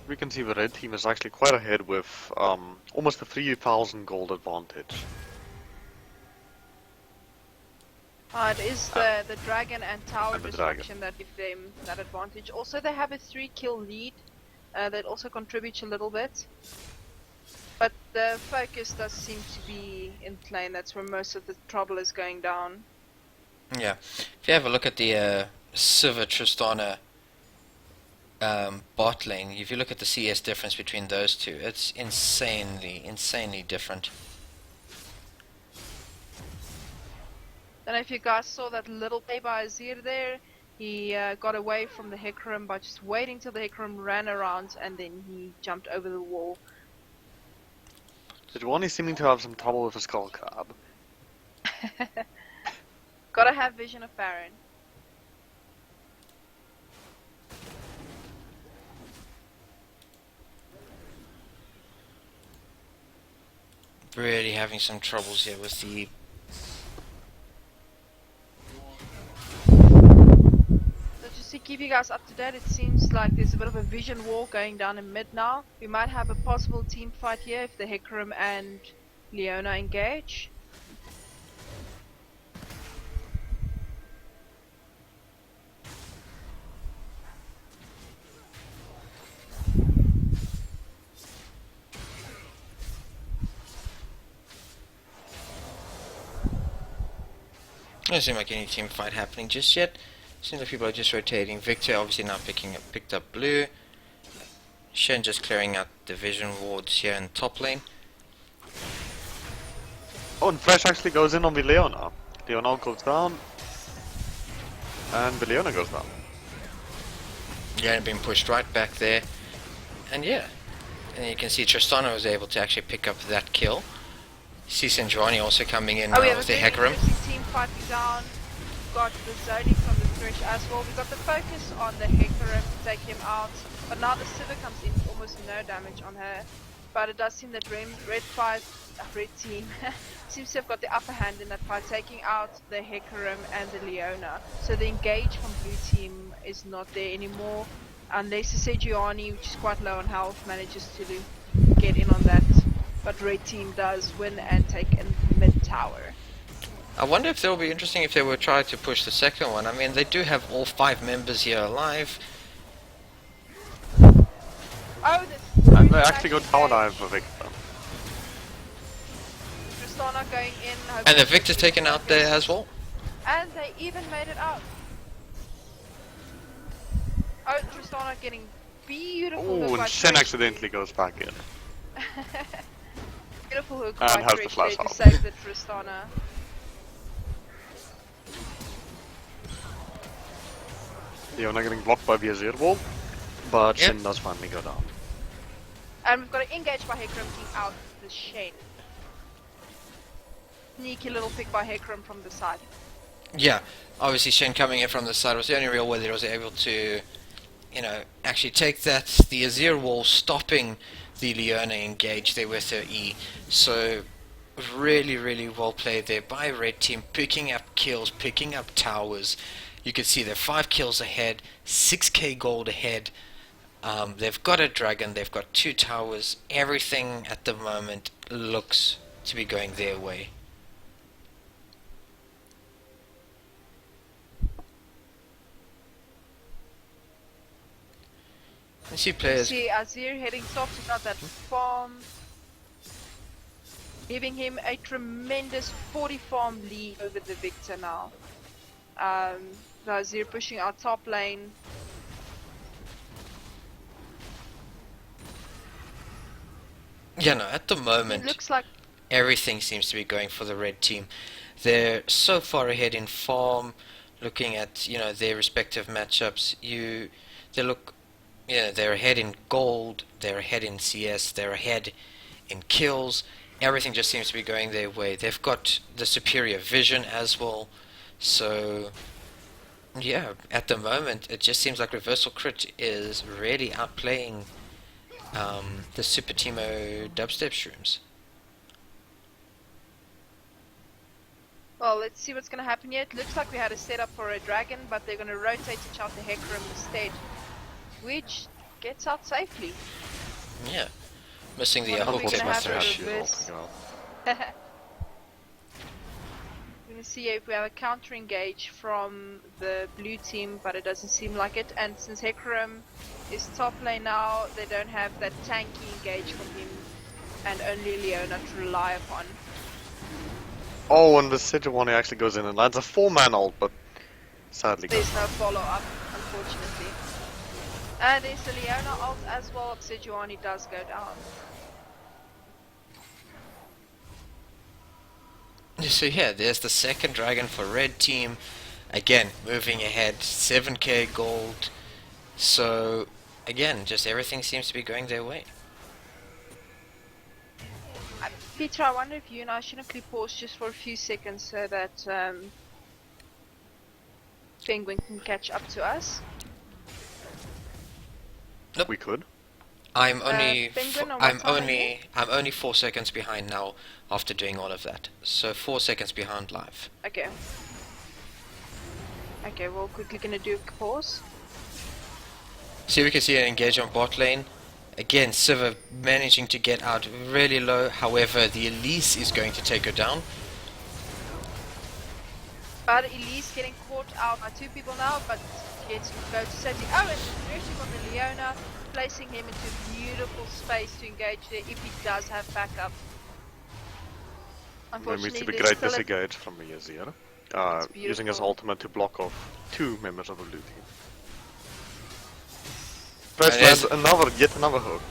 B: We can see the red team is actually quite ahead with almost a 3,000 gold advantage.
C: It is the dragon and tower
B: And the
C: destruction that give them that advantage. Also, they have a 3-kill lead that also contributes a little bit. But the focus does seem to be in lane. That's where most of the trouble is going down.
A: Yeah. If you have a look at the Sivir Tristana bot lane, if you look at the CS difference between those two, it's insanely different.
C: Don't know if you guys saw that little play by Azir there. He got away from the Hecarim by just waiting till the Hecarim ran around and then he jumped over the wall.
B: Sejuani is seeming to have some trouble with his skull crab.
C: Gotta have vision of Baron.
A: Really having some troubles here with the...
C: So just to keep you guys up to date, it seems like there's a bit of a vision war going down in mid now. We might have a possible team fight here if the Hecarim and Leona engage.
A: Doesn't seem like any team fight happening just yet. Seems like people are just rotating. Victor obviously now picked up blue. Shen just clearing out the vision wards here in top lane.
B: Oh, and Thresh actually goes in on the Leona. Leona goes down. And the Leona goes down.
A: Yeah, being pushed right back there. And yeah. And you can see Tristana was able to actually pick up that kill. See Sejuani also coming in
C: We have
A: with
C: a
A: the
C: very
A: Hecarim.
C: interesting team fighting down. We've got the zoning from the Thresh as well. We've got the focus on the Hecarim to take him out. But now the Sivir comes in, almost no damage on her. But it does seem that red team seems to have got the upper hand in that fight, taking out the Hecarim and the Leona. So the engage from blue team is not there anymore. Unless the Sejuani, which is quite low on health, manages to get in on that. But red team does win and take in mid tower.
A: I wonder if it will be interesting if they were trying to push the second one. I mean, they do have all 5 members here alive.
C: Oh,
B: And they actually go tower dive for Victor.
C: Tristana going in.
A: And the Victor's taken out there as well.
C: And they even made it out. Oh, Tristana getting beautiful.
B: Oh,
C: hook
B: and
C: by
B: Shen
C: Thresh.
B: accidentally goes back in.
C: Beautiful hook
B: And
C: by
B: has the
C: Thresh
B: flash
C: there to
B: out.
C: save the Tristana.
B: Leona getting blocked by the Azir wall. But
A: Yep.
B: Shen does finally go down.
C: And we've got an engage by Hecarim king out the Shen. Sneaky little pick by Hecarim from the side.
A: Yeah, obviously Shen coming in from the side was the only real way that he was able to, actually take that, the Azir wall, stopping the Leona engage there with her E. So, really, really well played there by Red Team, picking up kills, picking up towers. You can see they're 5 kills ahead, 6k gold ahead. They've got a dragon, they've got 2 towers. Everything at the moment looks to be going their way. I see players.
C: See Azir heading top to got that farm, giving him a tremendous 40 farm lead over the Victor now. So Azir pushing our top lane.
A: Yeah, no, at the
C: It
A: moment,
C: looks like
A: everything seems to be going for the red team. They're so far ahead in farm, looking at, their respective matchups. They look, they're ahead in gold, they're ahead in CS, they're ahead in kills. Everything just seems to be going their way. They've got the superior vision as well. So, yeah, at the moment, it just seems like Reversal Crit is really outplaying the SuperTeemoDubstepShrooms.
C: Well, let's see what's going to happen here. It looks like we had a setup for a dragon, but they're going to rotate to chart the Hecarim instead, which gets out safely.
A: Yeah, missing the
C: What are
A: hook
C: we
A: there
C: gonna
A: by
C: have to
A: Thresh.
C: reverse? We're going to see if we have a counter engage from the blue team, but it doesn't seem like it. And since Hecarim is top lane now, they don't have that tanky engage from him, and only Leona to rely upon.
B: Oh, and the Sejuani actually goes in and lands a 4-man ult, but sadly
C: There's no follow-up, unfortunately. And there's a Leona ult as well. Sejuani does go down.
A: So yeah, there's the second dragon for red team. Again, moving ahead, 7k gold. So, again, just everything seems to be going their way.
C: Peter, I wonder if you and I should actually pause just for a few seconds so that Penguin can catch up to us.
B: we could.
A: I'm only
C: Penguin, on what
A: I'm
C: time are
A: only 4 seconds behind now after doing all of that. So 4 seconds behind live.
C: Okay. Okay, we're quickly gonna do a pause.
A: See, we can see an engage on bot lane. Again, Sivir managing to get out really low. However, the Elise is going to take her down.
C: But Elise getting caught out by 2 people now, but gets to go to setting. Oh, and actually got the Leona, placing him into a beautiful space to engage there if he does have backup.
B: Then we see
C: Unfortunately,
B: the
C: there's
B: great
C: still a
B: disengage from the Azir.
C: That's
B: Using his
C: beautiful.
B: ultimate to block off 2 members of the blue team.
A: And
B: Thresh
A: there's-
B: lands yet another hook.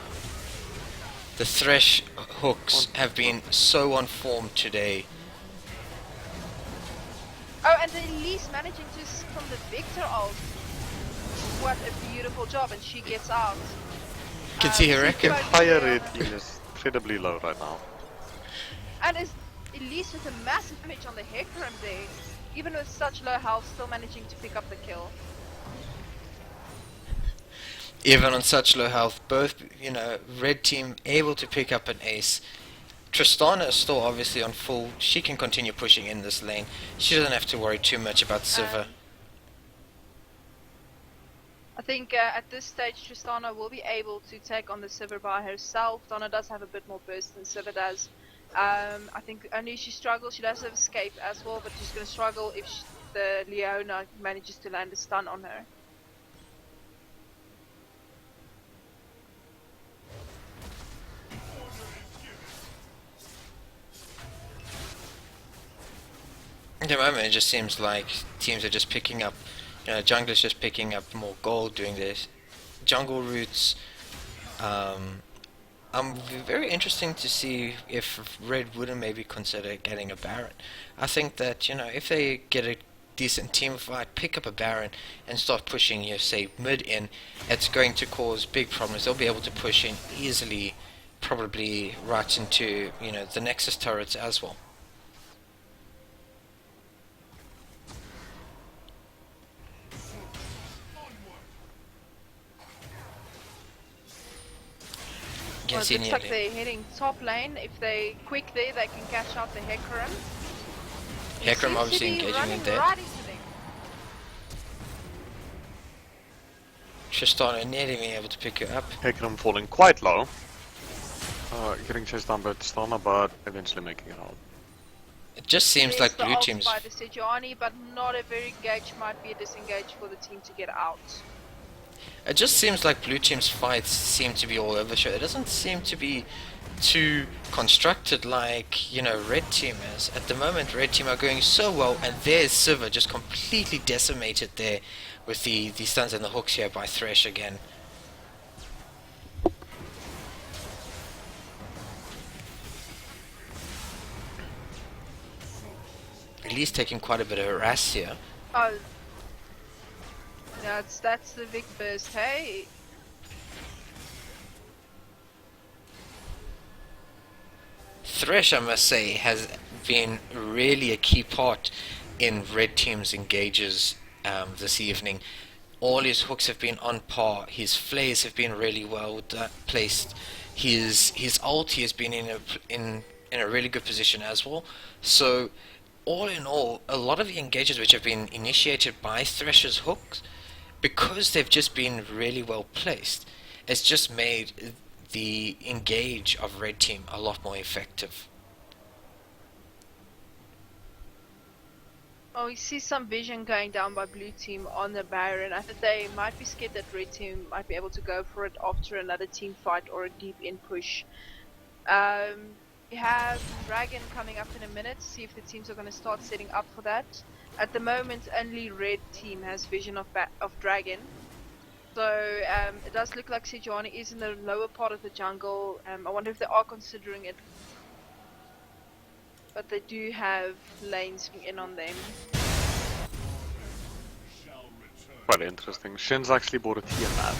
A: The Thresh hooks have been so on form today.
C: Oh, and the Elise managing to from the Victor ult. What a beautiful job, and she gets out.
A: You can see her
C: Super
A: echo.
B: Entire
C: Leona.
B: red team is incredibly low right now.
C: And is Elise with a massive damage on the Hecarim there, even with such low health, still managing to pick up the kill.
A: Even on such low health, both, red team able to pick up an ace. Tristana is still obviously on full. She can continue pushing in this lane. She doesn't have to worry too much about Sivir.
C: I think at this stage Tristana will be able to take on the Sivir by herself. Donna does have a bit more burst than Sivir does. I think only she struggles. She does have escape as well, but she's going to struggle if the Leona manages to land a stun on her.
A: At the moment, it just seems like teams are just picking up, junglers just picking up more gold, doing this jungle routes. Very interesting to see if Red wouldn't maybe consider getting a Baron. I think that, if they get a decent team fight, pick up a Baron and start pushing, say, mid in, it's going to cause big problems. They'll be able to push in easily, probably right into, the Nexus turrets as well. can
C: Well, it
A: see
C: looks like
A: nearly.
C: they're heading top lane. If they quick there, they can catch out the Hecarim. He
A: Hecarim
C: seems to
A: obviously
C: be
A: engaging
C: running
A: in there.
C: right into them.
A: Tristana nearly being able to pick her up.
B: Hecarim falling quite low. Getting chased down by Tristana, but eventually making it out.
A: It just seems
C: There's
A: like
C: the
A: blue
C: ult
A: teams.
C: by the Sejuani, but not a very engaged. Might be a disengage for the team to get out.
A: It just seems like blue team's fights seem to be all over the show. It doesn't seem to be too constructed like, you know, red team is. At the moment, red team are going so well, and there's Silver just completely decimated there with the stuns and the hooks here by Thresh again. At least taking quite a bit of harass here.
C: Oh, that's the big burst. Hey,
A: Thresh, I must say, has been really a key part in red team's engages this evening. All his hooks have been on par. His flares have been really well placed. His ulti has been in a really good position as well. So, all in all, a lot of the engages which have been initiated by Thresh's hooks, because they've just been really well placed, it's just made the engage of red team a lot more effective.
C: oh, we see some vision going down by blue team on the Baron. I think they might be scared that red team might be able to go for it after another team fight or a deep in push. We have Dragon coming up in a minute. See if the teams are going to start setting up for that. At the moment, only red team has vision of Dragon. So it does look like Sejuani is in the lower part of the jungle. I wonder if they are considering it. But they do have lanes in on them.
B: Quite interesting. Shin's actually bought a tier map.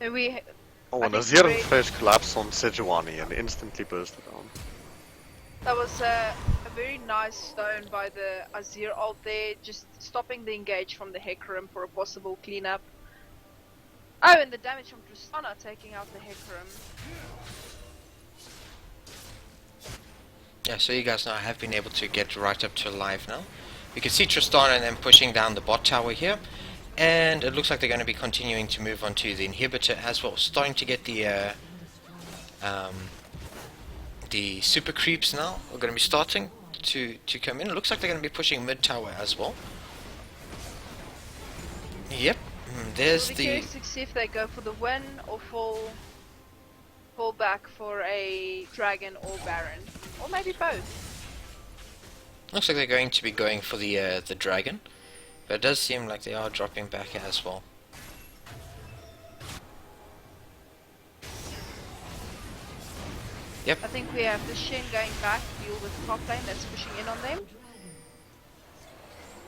C: We
B: Oh,
C: I
B: and a
C: think
B: zero
C: red-
B: Thresh collapsed on Sejuani and instantly bursted down.
C: That was a very nice stone by the Azir ult there, just stopping the engage from the Hecarim for a possible cleanup. Oh, and the damage from Tristana taking out the Hecarim.
A: Yeah, so you guys now have been able to get right up to live now. You can see Tristana and them pushing down the bot tower here. And it looks like they're going to be continuing to move on to the inhibitor as well. Starting to get the super creeps now. Are going to be starting to come in. It looks like they're going to be pushing mid tower as well. Yep, there's
C: I'll be curious to see if they go for the win or fall back for a Dragon or Baron. Or maybe both.
A: Looks like they're going to be going for the dragon. But it does seem like they are dropping back as well. Yep.
C: I think we have the Shin going back to deal with the top lane that's pushing in on them.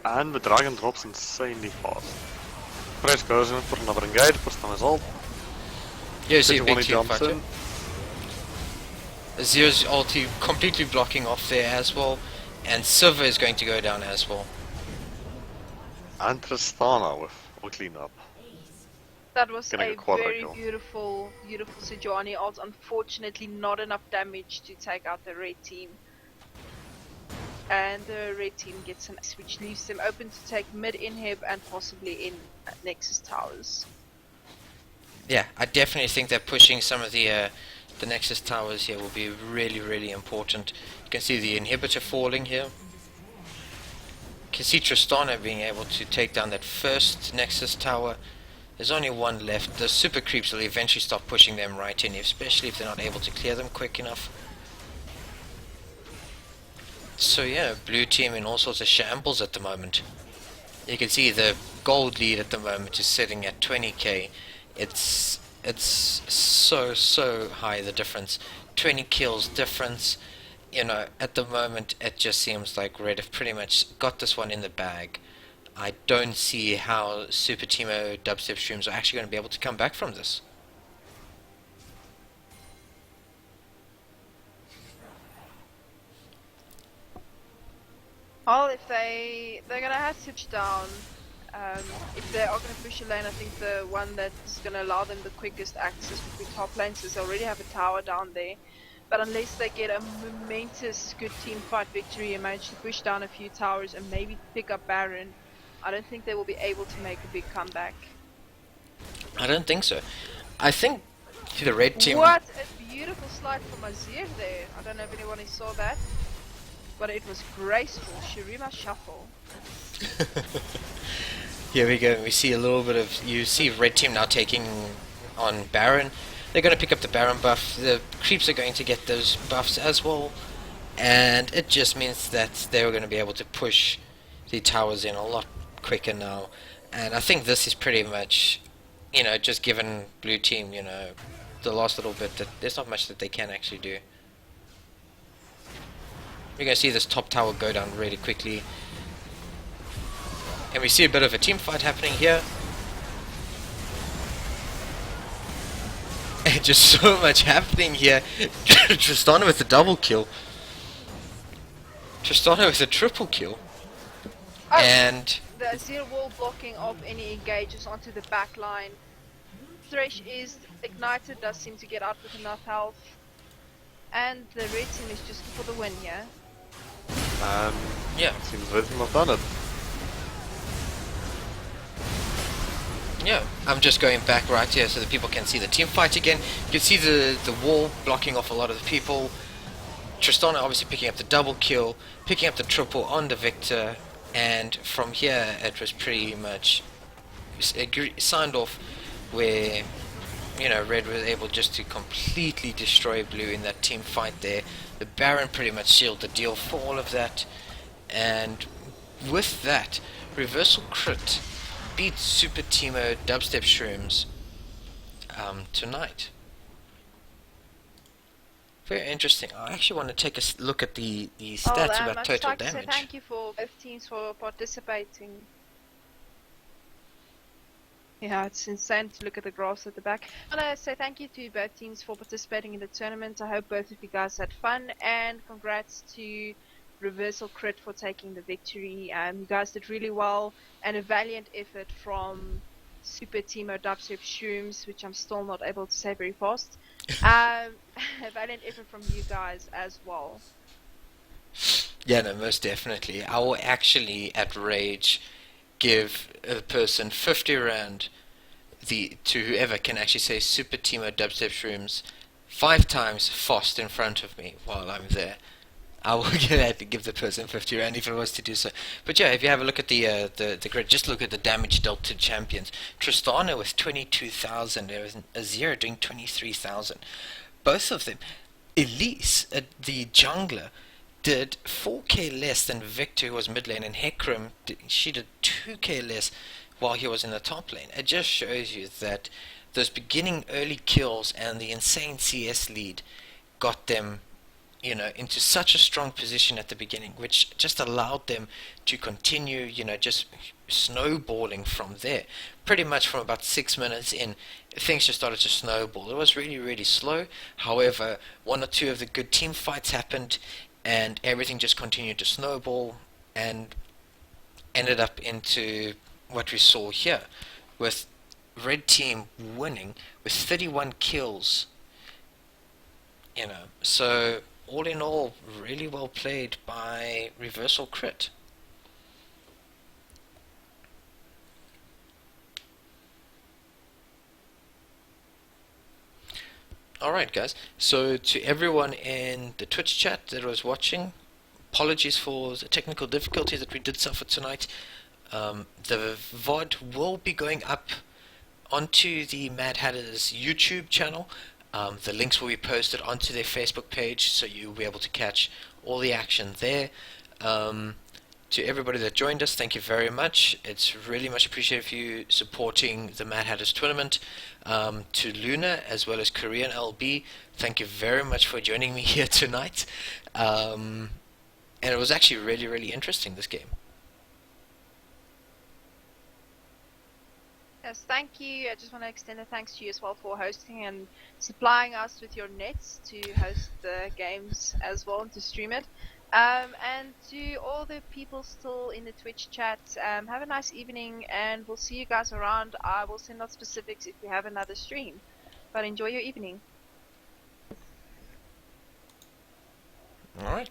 B: And the dragon drops insanely fast. Thresh goes in for another engage, puts on his ult.
A: Yeah, you see a big
B: Sejuani
A: team
B: jumps
A: fighter.
B: in.
A: Zero's ulti completely blocking off there as well. And Silver is going to go down as well.
B: And Tristana with a cleanup.
C: That was
B: Getting
C: a
B: a quadra
C: very
B: kill.
C: beautiful Sejuani ult. Unfortunately, not enough damage to take out the red team. And the red team gets an ace, which leaves them open to take mid inhib and possibly in Nexus towers.
A: Yeah, I definitely think that pushing some of the Nexus towers here will be really, really important. You can see the inhibitor falling here. You can see Tristana being able to take down that first Nexus tower. There's only one left. The super creeps will eventually start pushing them right in, especially if they're not able to clear them quick enough. So yeah, blue team in all sorts of shambles at the moment. You can see the gold lead at the moment is sitting at 20k. It's so high, the difference. 20 kills difference. You know, at the moment it just seems like red have pretty much got this one in the bag. I don't see how SuperTeemoDubstepShrooms are actually going to be able to come back from this.
C: Well, if they're gonna have to touch down If they are going to push a lane, I think the one that's going to allow them the quickest access between top lanes is they already have a tower down there. But unless they get a momentous good team fight victory and manage to push down a few towers and maybe pick up Baron, I don't think they will be able to make a big comeback.
D: I don't think so. I think the red team...
C: What a beautiful slide from Azir there. I don't know if anyone saw that, but it was graceful. Shurima shuffle.
D: Here we go. We see a little bit of... You see red team now taking on Baron. They're going to pick up the Baron buff. The creeps are going to get those buffs as well. And it just means that they're going to be able to push the towers in a lot quicker now. And I think this is pretty much, you know, just given blue team, you know, the last little bit, that there's not much that they can actually do. You're going to see this top tower go down really quickly. And we see a bit of a team fight happening here. And just so much happening here. Tristana with a double kill. Tristana with a triple kill.
C: Oh,
D: And
C: the Azir wall blocking of any engages onto the back line. Thresh is ignited, does seem to get out with enough health. And the red team is just for the win here.
B: And
D: yeah,
B: seems both of them have done it.
D: yeah. I'm just going back right here so that people can see the team fight again. You can see the wall blocking off a lot of the people. Tristana obviously picking up the double kill, picking up the triple on the Victor, and from here it was pretty much signed off where, you know, red was able just to completely destroy blue in that team fight there. The Baron pretty much sealed the deal for all of that, and with that, Reversal Crit beat SuperTeemoDubstepShrooms tonight. Very interesting. I actually want to take a look at the stats about total
C: I'd like to say
D: damage.
C: thank you for both teams for participating. Yeah, it's insane to look at the graphs at the back. I want to say thank you to both teams for participating in the tournament. I hope both of you guys had fun, and congrats to Reversal Crit for taking the victory. You guys did really well, and a valiant effort from SuperTeemoDubstepShrooms, which I'm still not able to say very fast. A valiant effort from you guys as well.
D: Yeah, no, most definitely. I will actually, at Rage, give a person 50 rand to whoever can actually say SuperTeemoDubstepShrooms 5 times fast in front of me while I'm there. I will have to give the person 50 rand if I was to do so. But yeah, if you have a look at the grid, just look at the damage dealt to champions. Tristana with 22,000, there was Azir doing 23,000. Both of them. Elise, the jungler, did 4k less than Victor, who was mid lane, and Hecarim, she did 2k less while he was in the top lane. It just shows you that those beginning early kills and the insane CS lead got them, you know, into such a strong position at the beginning, which just allowed them to continue, you know, just snowballing from there. Pretty much from about 6 minutes in, things just started to snowball. It was really, really slow. However, 1 or 2 of the good team fights happened, and everything just continued to snowball, and ended up into what we saw here, with red team winning with 31 kills. You know, so all in all, really well played by Reversal Crit. Alright guys, so to everyone in the Twitch chat that was watching, apologies for the technical difficulties that we did suffer tonight. The VOD will be going up onto the Mad Hatter's YouTube channel. The links will be posted onto their Facebook page, so you'll be able to catch all the action there. To everybody that joined us, thank you very much. It's really much appreciated for you supporting the Mad Hatters tournament. To Luna, as well as Korean LB, thank you very much for joining me here tonight. And it was actually really, really interesting, this game.
C: Yes, thank you. I just want to extend a thanks to you as well for hosting and supplying us with your nets to host the games as well and to stream it. And to all the people still in the Twitch chat, have a nice evening, and we'll see you guys around. I will send out specifics if we have another stream. But enjoy your evening.
D: Alright.